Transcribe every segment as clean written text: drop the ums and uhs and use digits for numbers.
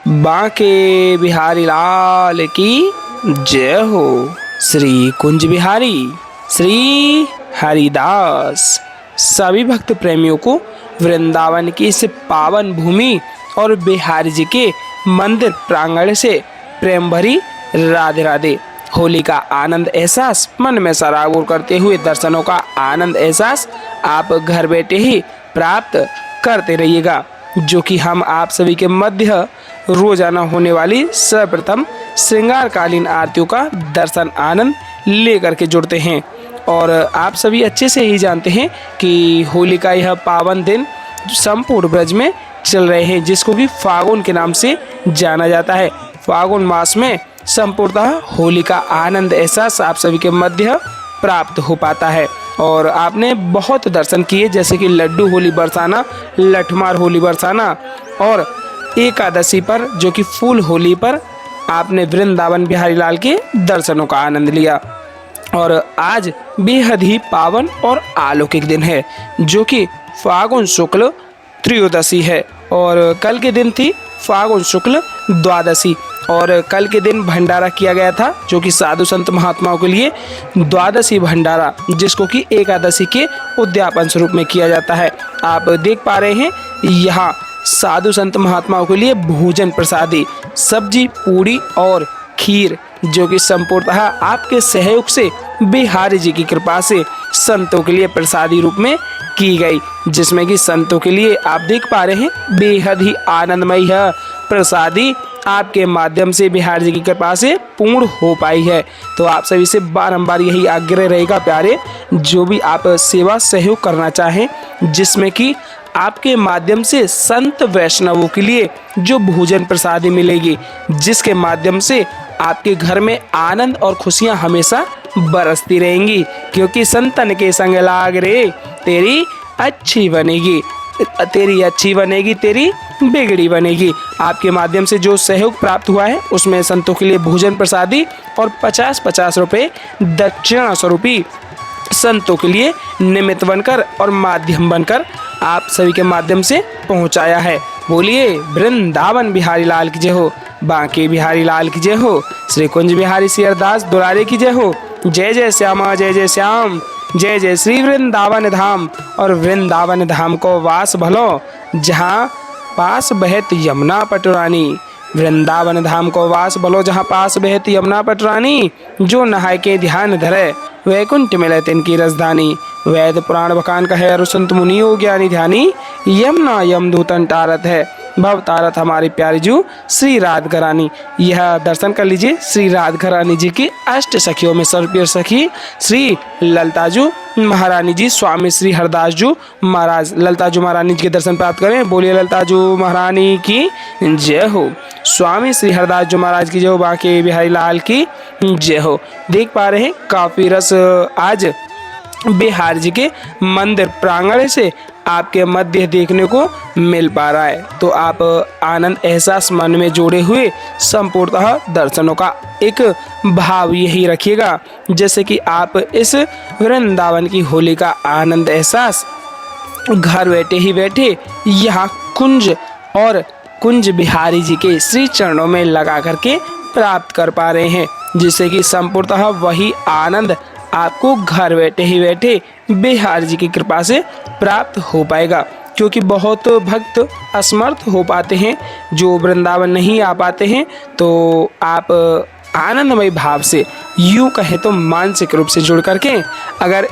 बांके बिहारी लाल की जय हो। श्री कुंज बिहारी श्री हरिदास। सभी भक्त प्रेमियों को वृंदावन की इस पावन भूमि और बिहारी जी के मंदिर प्रांगण से प्रेम भरी राधे राधे। होली का आनंद एहसास मन में सराबोर करते हुए दर्शनों का आनंद एहसास आप घर बैठे ही प्राप्त करते रहिएगा, जो कि हम आप सभी के मध्य रोजाना होने वाली सर्वप्रथम श्रृंगारकालीन आरतियों का दर्शन आनंद लेकर के जुड़ते हैं। और आप सभी अच्छे से ही जानते हैं कि होली का यह पावन दिन संपूर्ण ब्रज में चल रहे हैं, जिसको कि फागुन के नाम से जाना जाता है। फागुन मास में संपूर्णतः होली का आनंद एहसास आप सभी के मध्य प्राप्त हो पाता है। और आपने बहुत दर्शन किए, जैसे कि लड्डू होली बरसाना, लठमार होली बरसाना, और एकादशी पर जो कि फूल होली पर आपने वृंदावन बिहारी लाल के दर्शनों का आनंद लिया। और आज बेहद ही पावन और अलौकिक दिन है, जो कि फागुन शुक्ल त्रयोदशी है और कल के दिन थी फागुन शुक्ल द्वादशी। और कल के दिन भंडारा किया गया था, जो कि साधु संत महात्माओं के लिए द्वादशी भंडारा, जिसको कि एकादशी के उद्यापन स्वरूप में किया जाता है। आप देख पा रहे हैं यहाँ साधु संत महात्माओं के लिए भोजन प्रसादी, सब्जी, पूड़ी और खीर, जो कि संपूर्णतः आपके सहयोग से बिहारी जी की कृपा से संतों के लिए प्रसादी रूप में की गई, जिसमें कि संतों के लिए आप देख पा रहे हैं बेहद ही आनंदमय है प्रसादी आपके माध्यम से बिहारी जी की कृपा से पूर्ण हो पाई है। तो आप सभी से बारंबार यही आग्रह रहेगा प्यारे, जो भी आप सेवा सहयोग करना चाहें, जिसमें कि आपके माध्यम से संत वैष्णवों के लिए जो भोजन प्रसादी मिलेगी, जिसके माध्यम से आपके घर में आनंद और खुशियां हमेशा बरसती रहेंगी, क्योंकि संतन के संग लाग रे तेरी अच्छी बनेगी, तेरी अच्छी बनेगी, तेरी बिगड़ी बनेगी। आपके माध्यम से जो सहयोग प्राप्त हुआ है, उसमें संतों के लिए भोजन प्रसादी और 50-50 रुपये दक्षिणा स्वरूपी संतों के लिए निमित्त बनकर और माध्यम बनकर आप सभी के माध्यम से पहुंचाया है। बोलिए वृंदावन बिहारी लाल की जय हो, बांके बिहारी लाल की जय हो, श्री कुंज बिहारी श्री हरदास दुलारे की जय हो। जय जय श्यामा जय जय श्याम, जय जय श्री वृंदावन धाम। और वृंदावन धाम को वास भलो, जहाँ पास बहत यमुना पटरानी। वृंदावन धाम को वास भलो, जहाँ पास बहत यमुना पटरानी। जो नहाय के ध्यान धरे वैकुंठ मिले तिनकी रजधानी। वेद पुराण बखान कहे अरु संत मुनि हो ज्ञानी ध्यानी। यमुना यमदूतन टारत है, भव तारत हमारी प्यारी जू श्री राधिका रानी। यह दर्शन कर लीजिए श्री राधिका रानी जी की अष्ट सखियों में सर्वप्रिय सखी श्री ललताजू महारानी जी, स्वामी श्री हरदास जू महाराज। ललताजू महारानी जी के दर्शन प्राप्त करें। बोलिए ललताजू महारानी की जय हो, स्वामी श्री हरदास जू महाराज की जय हो, बांके बिहारी लाल की जय हो। देख पा रहे हैं काफी रस आज बिहारी जी के मंदिर प्रांगण से आपके मध्य देखने को मिल पा रहा है। तो आप आनंद एहसास मन में जोड़े हुए संपूर्णतः दर्शनों का एक भाव यही रखिएगा, जैसे कि आप इस वृंदावन की होली का आनंद एहसास घर बैठे ही बैठे यहाँ कुंज और कुंज बिहारी जी के श्री चरणों में लगा करके प्राप्त कर पा रहे हैं, जिससे कि संपूर्णतः वही आनंद आपको घर बैठे ही बैठे बिहारी जी की कृपा से प्राप्त हो पाएगा। क्योंकि बहुत भक्त असमर्थ हो पाते हैं, जो वृंदावन नहीं आ पाते हैं, तो आप आनंदमय भाव से, यूँ कहें तो मानसिक रूप से जुड़ करके अगर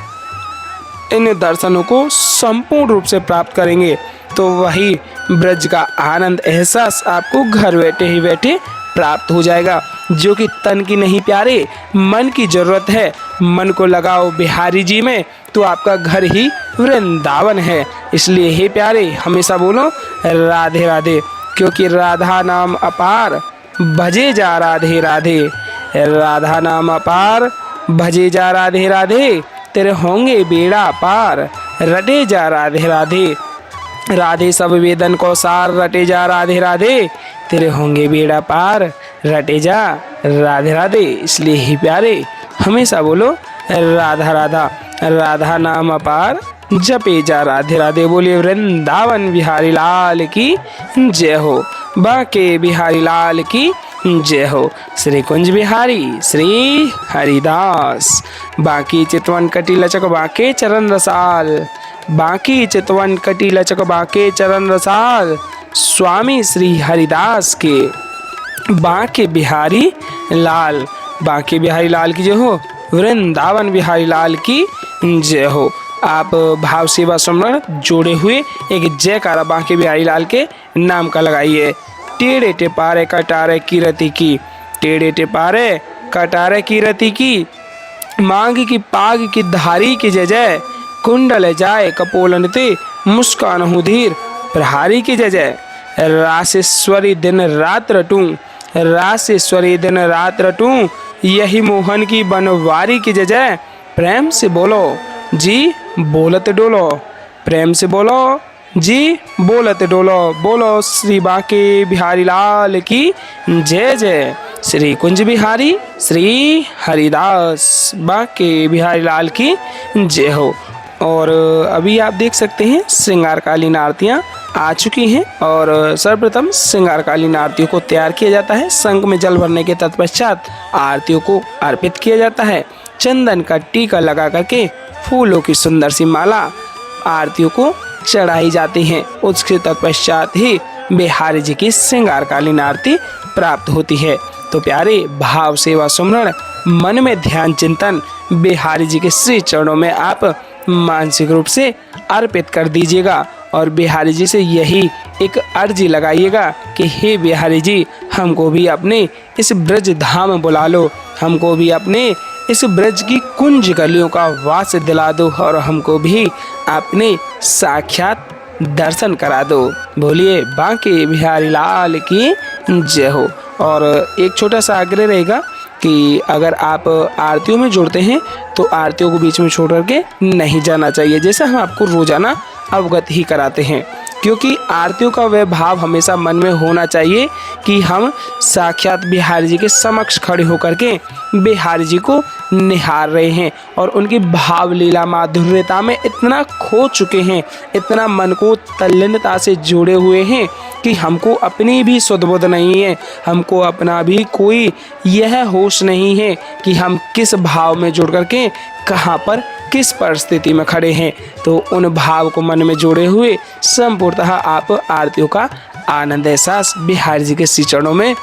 इन दर्शनों को संपूर्ण रूप से प्राप्त करेंगे, तो वही ब्रज का आनंद एहसास आपको घर बैठे ही बैठे प्राप्त हो जाएगा, जो कि तन की नहीं प्यारे मन की जरूरत है। मन को लगाओ बिहारी जी में, तो आपका घर ही वृंदावन है। इसलिए हे प्यारे हमेशा बोलो राधे राधे, क्योंकि राधा नाम अपार भजे जा राधे राधे। राधा नाम अपार भजे जा राधे राधे, तेरे होंगे बेड़ा पार रटे जा राधे राधे। राधे सब वेदन को सार रटे जा राधे राधे, तेरे होंगे बेड़ा पार रटे जा राधे राधे। इसलिए ही प्यारे हमेशा बोलो राधा राधा। राधा नाम अपार जपे जा राधे राधे। बोलिए वृंदावन बिहारी लाल की जय हो। बांके बिहारी लाल की जय हो। श्री कुंज बिहारी श्री हरिदास। बांकी चितवन कटी लचक बांके चरण रसाल। बांकी चितवन कटी लचक बांके चरण रसाल। स्वामी श्री हरिदास के बांके बिहारी लाल। बांके बिहारी लाल की जय हो। वृंदावन बिहारी लाल की जय हो। आप भाव सेवा सुमरण जोड़े हुए एक जयकारा बांके बिहारी लाल के नाम का लगाइए। टेढ़े टेपारे कटारे की रति की। टेढ़े टेपारे कटारे की रति की। मांग की पाग की धारी की जय जय। कुंडल जाए कपोलन ते मुस्कान हूँ धीर प्रहारी की जय जय। रासेश्वरी दिन रात रटूं। रासेश्वरी दिन रात रटूं। यही मोहन की बनवारी की जय जय। प्रेम से बोलो जी बोलत डोलो। प्रेम से बोलो जी बोलत डोलो। बोलो श्री बांके बिहारी लाल की जय जय। श्री कुंज बिहारी श्री हरिदास। बांके बिहारी लाल की जय हो। और अभी आप देख सकते हैं श्रृंगारकालीन आरतियाँ आ चुकी हैं। और सर्वप्रथम श्रृंगारकालीन आरतियों को तैयार किया जाता है। संघ में जल भरने के तत्पश्चात आरतियों को अर्पित किया जाता है। चंदन का टीका लगा करके फूलों की सुंदर सी माला आरतियों को चढ़ाई जाती है। उसके तत्पश्चात ही बिहारी जी की श्रृंगारकालीन आरती प्राप्त होती है। तो प्यारे भाव सेवा सुमरण मन में ध्यान चिंतन बिहारी जी के श्री चरणों में आप मानसिक रूप से अर्पित कर दीजिएगा। और बिहारी जी से यही एक अर्जी लगाइएगा कि हे बिहारी जी हमको भी अपने इस ब्रज धाम बुला लो। हमको भी अपने इस ब्रज की कुंज गलियों का वास दिला दो। और हमको भी अपने साक्षात दर्शन करा दो। बोलिए बांके बिहारी लाल की जय हो। और एक छोटा सा आग्रह रहेगा कि अगर आप आरतियों में जुड़ते हैं तो आरतियों को बीच में छोड़ करके नहीं जाना चाहिए, जैसे हम आपको रोजाना अवगत ही कराते हैं। क्योंकि आरतियों का वह भाव हमेशा मन में होना चाहिए कि हम साक्षात बिहारी जी के समक्ष खड़े होकर के बिहारी जी को निहार रहे हैं और उनकी भाव लीला माधुर्यता में इतना खो चुके हैं, इतना मन को तल्लीनता से जोड़े हुए हैं कि हमको अपनी भी सुध-बुध नहीं है, हमको अपना भी कोई यह होश नहीं है कि हम किस भाव में जुड़ करके कहाँ पर किस परिस्थिति में खड़े हैं। तो उन भाव को मन में जोड़े हुए संपूर्णतः आप आरतियों का आनंद एहसास बिहारी जी के श्री चरणों में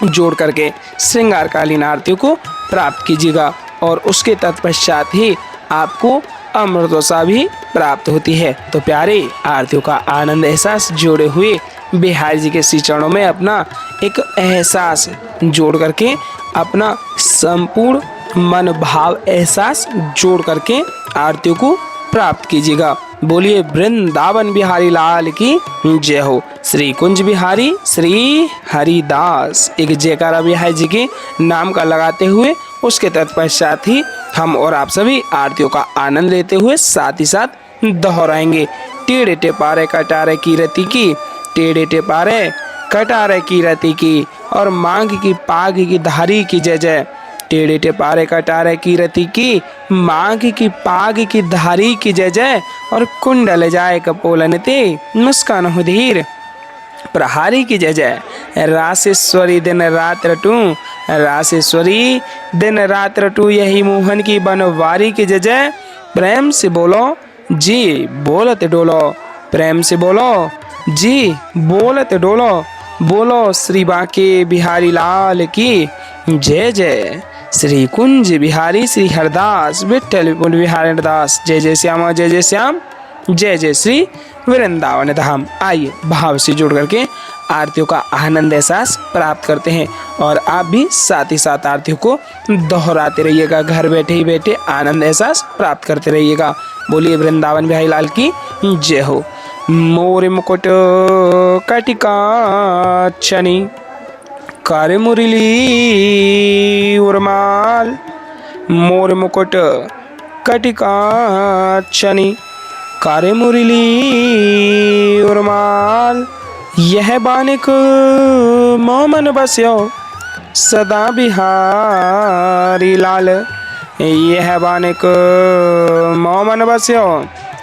जोड़ करके श्रृंगारकालीन आरतियों को प्राप्त कीजिएगा। और उसके तत्पश्चात ही आपको अमृतोसा भी प्राप्त होती है। तो प्यारे आरतियों का आनंद एहसास जोड़े हुए बिहारी जी के श्री चरणों में अपना एक एहसास जोड़ करके अपना संपूर्ण मन भाव एहसास जोड़ करके आरतियों को प्राप्त कीजिएगा। बोलिए वृंदावन बिहारी लाल की जय हो। श्री कुंज बिहारी श्री हरिदास। एक जयकारा बिहारी जी के नाम का लगाते हुए उसके तत्पश्चात ही हम और आप सभी आरतियों का आनंद लेते हुए साथ ही साथ दोहराएंगे। टेढ़े टेपारे कटारे की रति की। टेढ़े टेपारे कटारे की रति की। और मांग की पाग की धारी की जय जय। टेढ़े टेपारे कटारे की रति की। मांग की पाग की धारी की जय जय। और कुंडल जाए कपोलन ते मुस्कान हो धीर प्रहारी की जय जय। रासेश्वरी दिन रात रटूं। रासेश्वरी दिन रात रटूं यही मोहन की बनवारी की जय जय। प्रेम से बोलो जी बोलत डोलो। प्रेम से बोलो जी बोलत डोलो। बोलो श्री बांके बिहारी लाल की जय जय। श्री कुंज बिहारी श्री हरदास। विठ्ठल बिहारी हरदास। जय जय श्याम जय जय श्याम जय जय श्री वृंदावन धाम। आइए भाव से जुड़ करके आरतियों का आनंद एहसास प्राप्त करते हैं। और आप भी साथ ही साथ आरतियों को दोहराते रहिएगा। घर बैठे ही बैठे आनंद एहसास प्राप्त करते रहिएगा। बोलिए वृंदावन बिहारी लाल की जय हो। मोर मुकुट कटिकाक्षनी कर मुरली उर्माल। मोर मुकुट कटिकाक्षनी कर मुरली उर्माल। यह बानिक मोमन बस्यो सदा बिहारी लाल। यह बानिक मोमन बस्यो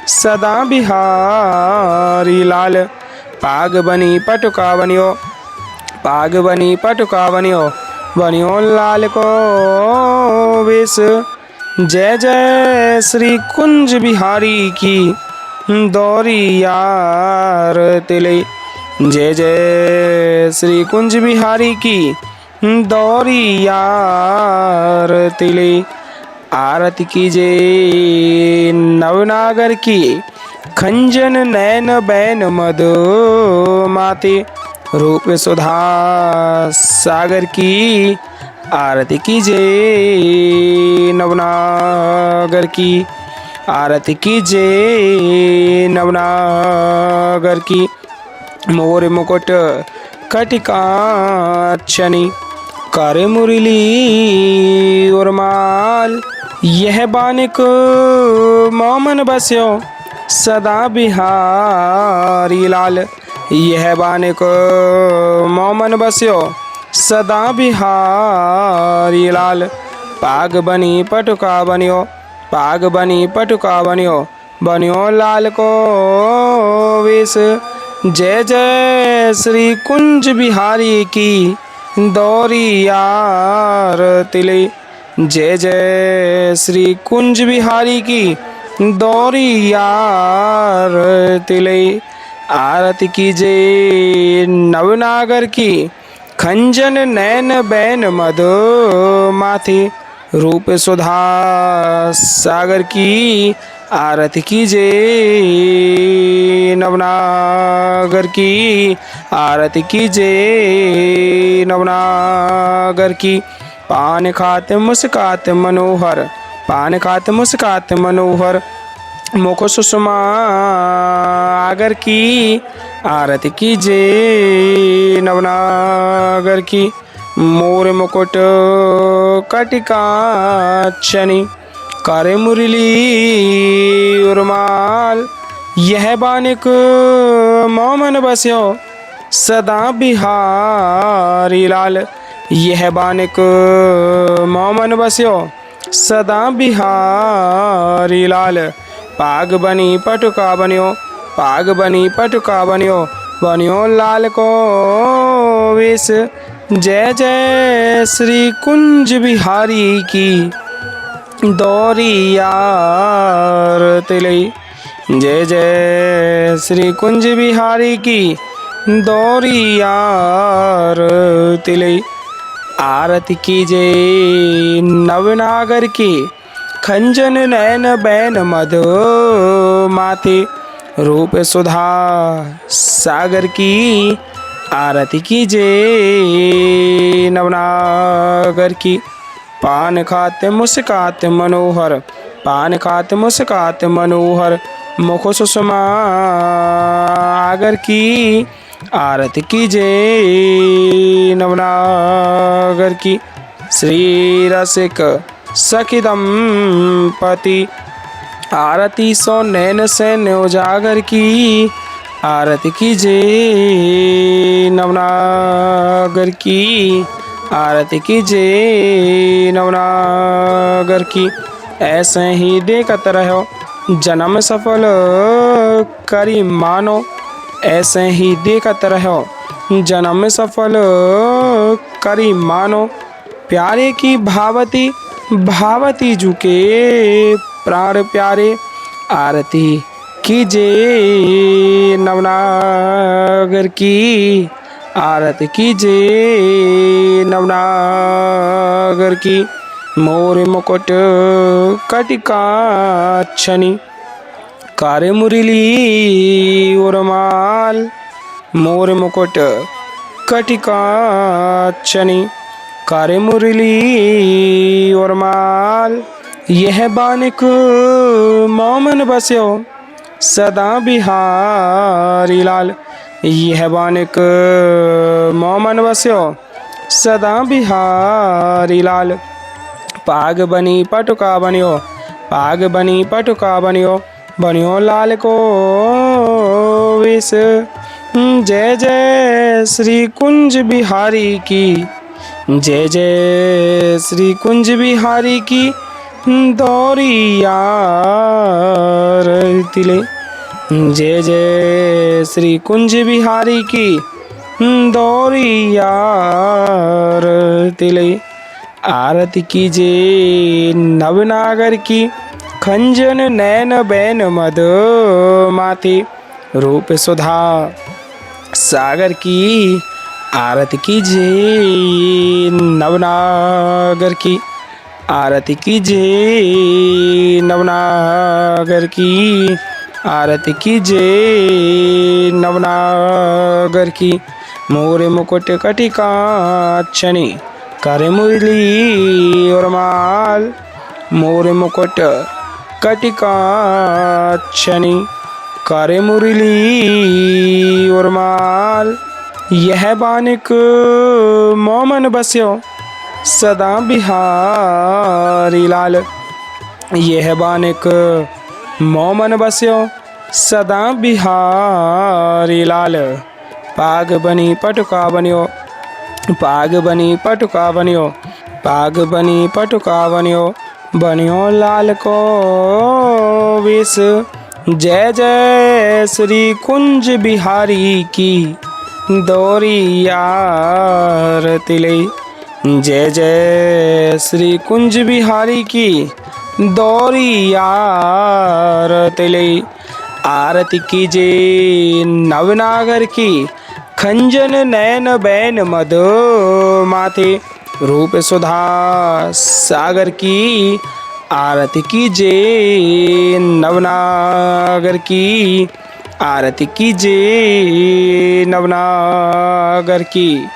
सदा बिहारी लाल। पाग बनी पटुका बनियो, पाग बनी पटुका बनियो, बनियो लाल को वेश। जय जय श्री कुंज बिहारी की दौरी यार तिले। जय जय श्री कुंज बिहारी की दौरी यार तिले। आरती कीजिए नवनागर की खंजन नैन बैन मद माते। रूप सुधा सागर की आरती कीजिए नवनागर की। आरती कीजिए नवनागर की। मोर मुकुट कटिकाक्षनी कर मुरली उर्माल। यह बानिक मोमन बस्यो सदा बिहारी लाल। यह बानिक मोमन बस्यो सदा बिहारी लाल। पाग बनी पटुका बनियो, पाग बनी पटुका बनियो, बनियो लाल को वेश। जय जय श्री कुंज बिहारी की दौरी यार तिले। जय जय श्री कुंज बिहारी की दौरी यार तिले। आरती कीजिए नवनागर की खंजन नैन बैन मद माथे। रूप सुधा सागर की आरती कीजिए नवनागर की। आरती कीजिए नवनागर की। पान खाते मुस्काते मनोहर, पान खाते मुस्काते मनोहर, मुख सुषमा आगर की आरती कीजिए नवनागर की। मोर मुकुट कटिकाक्षनी करे मुरली उर्माल। यह बानिक मोमन बस्यो सदा बिहारी लाल। यह बानिक मोमन बस्यो सदा बिहारी लाल। पाग बनी पटुका बनियो, पाग बनी पटुका बनियो, बनियो लाल को वेश। जय जय श्री कुंज बिहारी की दौरी यार तिले। जय जय श्री कुंज बिहारी की दौरी यार तिले। आरती कीजिए नवनागर की खंजन नैन बैन मद माथे। रूप सुधा सागर की आरती कीजिए नवनागर की। पान खाते मुस्काते मनोहर, पान खाते मुस्काते मनोहर, मुख सुषमा आगर की आरती कीजिए नवनागर की। श्री रसिक सखी दंपति आरती सो नैन सैन्य उजागर की आरती कीजिए नवनागर की। आरती कीजिए नवनागर की। ऐसे ही देखत रहो जन्म सफल करी मानो। ऐसे ही देखत रहो जन्म सफल करी मानो। प्यारे की भावती भावती झुके प्राण प्यारे। आरती कीजिए नवनागर की। आरती कीजिए नवनागर की। मोर मुकुट कटिकाक्षनी करे मुरली उर्माल। मोर मुकुट कटिकाक्षनी करे मुरली उर्माल। यह बानिक मोमन बस्यो सदा बिहारी लाल। यह बानिक मोमन बस्यो सदा बिहारी लाल। पाग बनी पटुका बनियो, पाग बनी पटुका बनियो, बनियो लाल को वेश। जय जय श्री कुंज बिहारी की, जय जय श्री कुंज बिहारी की दौरिया तिले। जय जय श्री कुंज बिहारी की दौरिया तिले। आरती कीजिए नवनागर की खंजन नैन बैन मद माते। रूप सुधा सागर की आरती कीजिए नवनागर की। आरती कीजिए नवनागर की। आरती कीजिए नवनागर की। मोरे मुकुट कटि कांचनी करे मुरली और माल। मोरे मुकुट कटि कांचनी करे मुरली और माल। यह बानिक मोमन बस्यो सदा बिहारी लाल। यह बानिक मोमन बस्यो सदा बिहारी लाल। पाग बनी पटुका बनियो पाग बनी पटुका बनियो। पाग बनी पटुका बनियो बनियो लाल को वेश। जय जय श्री कुंज बिहारी की दौरिया तिले। जय जय श्री कुंज बिहारी की दौरिया तिले। आरती कीजिए नवनागर की खंजन नैन बैन मद माथे। रूप सुधा सागर की आरती कीजिए नवनागर की। आरती कीजिए नवनागर की।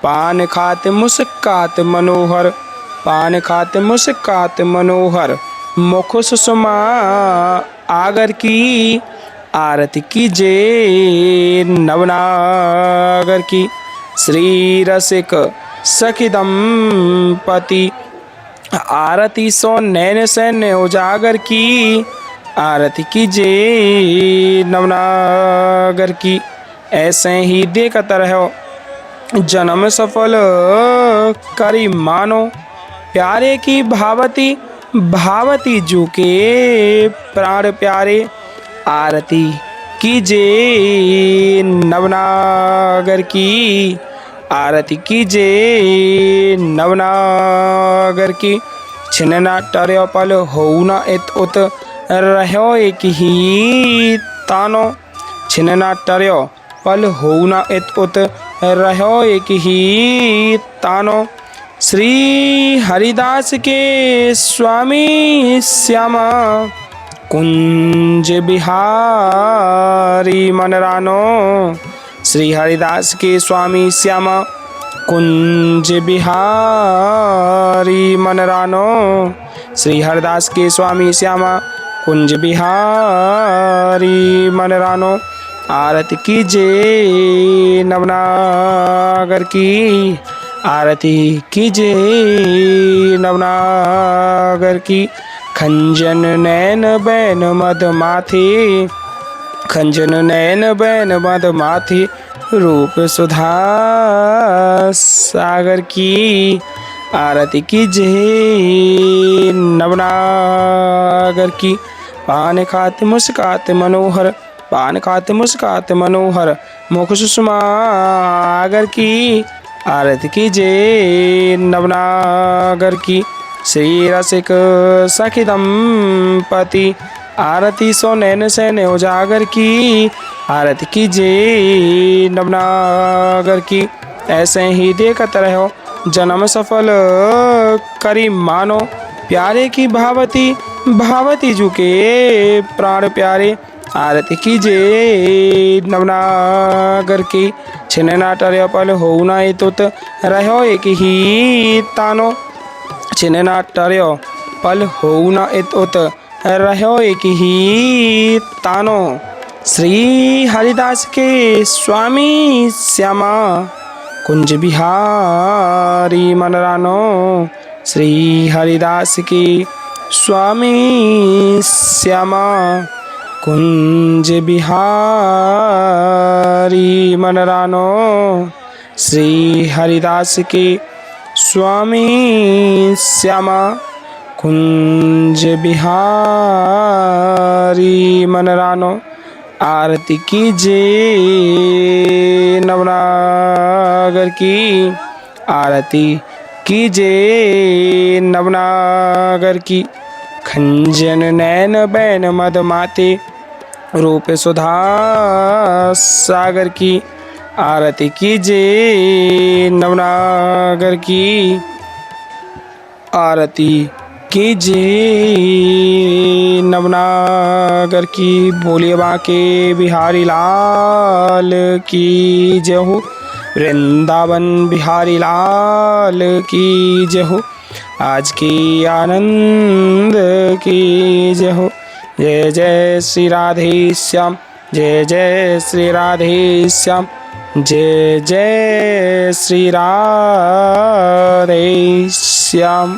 पान खाते मुस्कात मनोहर पान खाते मुस्कात मनोहर मुख सुषमा आगर की। आरती कीजिए नवनागर की। श्री रसिक सखी दंपति आरती सो नैन सैन्य उजागर की। आरती कीजिए नवनागर की। ऐसे ही देखत रहो जन्म सफल करी मानो। प्यारे की भावती भावती जू के प्राण प्यारे। आरती कीजिए नवनागर की। आरती कीजिए नवनागर की। छिन्ना टर्यो पल हो न इत उत रहो एक ही तानो। छिन्ना टर्यो पल हो न इत उत रहो एक ही तानो। श्री हरिदास के स्वामी श्यामा कुंज बिहारी मनरानो। श्री हरिदास के स्वामी श्यामा कुंज बिहारी मनरानो। श्री हरिदास के स्वामी श्यामा कुंज बिहारी मनरानो। आरती कीजिए नवनागर की। आरती कीजिए नवनागर की। खंजन नैन बैन मद माथे। खंजन नैन बैन मद माथे। रूप सुधा सागर की। आरती कीजिए नवनागर की। पान खाते मुस्काते मनोहर पान खाते मुस्काते मनोहर मुख सुषमा आगर की। आरती कीजिए नवनागर की। श्री रसिक सखी दंपति आरती सो नैन सैन्य उजागर की। आरती कीजिए नवनागर की। ऐसे ही देखत रहो जन्म सफल करी मानो। प्यारे की भावती भावती जू के प्राण प्यारे। आरती कीजिए नवनागर की। छिन्ना टर्यो पल हो न तुत रहो एक ही तानो। छिन्ना टर्यो पल हो न तुत रहो एक ही तानो। श्री हरिदास के स्वामी श्यामा कुंज बिहारी मनरानो। श्री हरिदास के स्वामी श्यामा कुंज बिहारी मनरानो। श्री हरिदास के स्वामी श्यामा कुंज बिहारी मन रानो आरती कीजिए नवनागर की आरती कीजिए नवनागर की। खंजन नैन बैन मद माते रूप सुधा सागर की आरती कीजिए नवनागर की आरती कीजिए नवनागर की। बोलिए बांके बिहारी लाल की जय हो, वृंदावन बिहारी लाल की जय हो, आज की आनंद की जय हो। जय जय श्री राधे श्याम, जय जय श्री राधे श्याम, जय जय श्री राधे श्याम।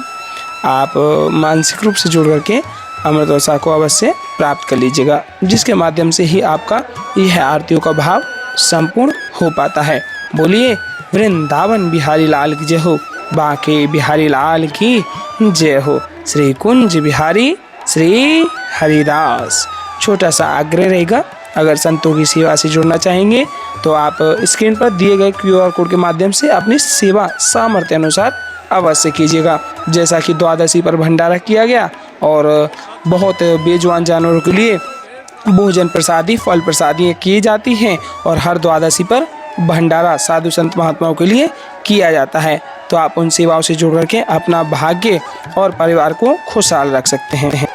आप मानसिक रूप से जुड़ करके अमृत वर्षा को अवश्य प्राप्त कर लीजिएगा, जिसके माध्यम से ही आपका यह आरतियों का भाव संपूर्ण हो पाता है। बोलिए वृंदावन बिहारी लाल की जय हो, बांके बिहारी लाल की जय हो। श्री कुंज बिहारी श्री हरिदास। छोटा सा आग्रह रहेगा, अगर संतों की सेवा से जुड़ना चाहेंगे तो आप स्क्रीन पर दिए गए QR कोड के माध्यम से अपनी सेवा सामर्थ्य अनुसार अवश्य कीजिएगा। जैसा कि द्वादशी पर भंडारा किया गया और बहुत बेजुबान जानवरों के लिए भोजन प्रसादी फल प्रसादियाँ की जाती हैं और हर द्वादशी पर भंडारा साधु संत महात्माओं के लिए किया जाता है। तो आप उन सेवाओं से जुड़ करके अपना भाग्य और परिवार को खुशहाल रख सकते हैं।